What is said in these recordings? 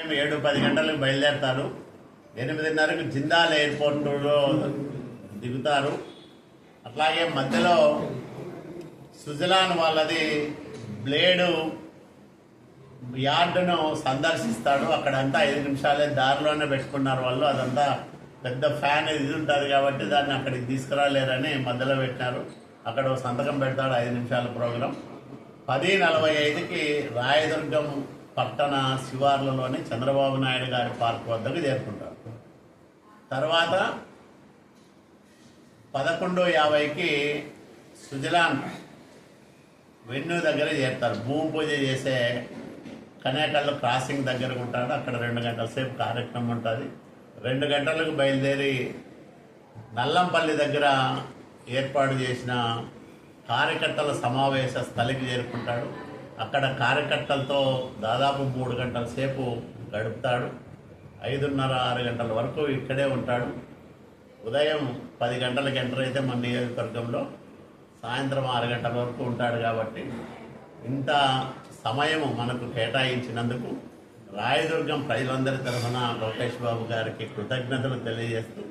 ఉదయం 7-10 గంటలకు బయలుదేరతారు. 8:30కు జిందాల్ ఎయిర్పోర్టులో దిగుతారు. అట్లాగే మధ్యలో సుజలాన్ వాళ్ళది బ్లేడు యార్డును సందర్శిస్తాడు. అక్కడంతా 5 నిమిషాలే దారిలోనే పెట్టుకున్నారు వాళ్ళు. అదంతా పెద్ద ఫ్యాన్ ఇది ఉంటుంది కాబట్టి దాన్ని అక్కడికి తీసుకురాలేరని మధ్యలో పెట్టినారు. అక్కడ సంతకం పెడతాడు. 5 నిమిషాల ప్రోగ్రాం. 10:45కి రాయదుర్గం పట్టణ శివార్లలోని చంద్రబాబు నాయుడు గారి పార్క్ వద్దకు చేరుకుంటారు. తర్వాత 11:50కి సుజలాన్ వెన్యూ దగ్గర చేరుతారు. భూమి పూజ చేసే కనేకల్లో క్రాసింగ్ దగ్గర ఉంటాడు. అక్కడ 2 గంటల సేపు కార్యక్రమం ఉంటుంది. 2 గంటలకు బయలుదేరి నల్లంపల్లి దగ్గర ఏర్పాటు చేసిన కార్యకర్తల సమావేశ స్థలికి చేరుకుంటాడు. అక్కడ కార్యకర్తలతో దాదాపు 3 గంటల సేపు గడుపుతాడు. 5:30-6 గంటల వరకు ఇక్కడే ఉంటాడు. ఉదయం 10 గంటలకు ఎంటర్ అయితే మన నియోజకవర్గంలో సాయంత్రం 6 గంటల వరకు ఉంటాడు. కాబట్టి ఇంత సమయం మనకు కేటాయించినందుకు రాయదుర్గం ప్రజలందరి తరఫున లోకేష్ బాబు గారికి కృతజ్ఞతలు తెలియజేస్తూ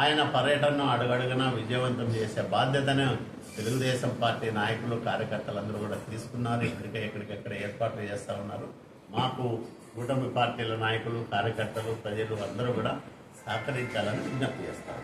ఆయన పర్యటనను అడుగడుగునా విజయవంతం చేసే బాధ్యతను తెలుగుదేశం పార్టీ నాయకులు కార్యకర్తలందరూ కూడా తీసుకున్నారు. ఎక్కడికెక్కడ ఏర్పాట్లు చేస్తూ ఉన్నారు. మాకు కూటమి పార్టీల నాయకులు కార్యకర్తలు ప్రజలు అందరూ కూడా సహకరించాలని విజ్ఞప్తి చేస్తారు.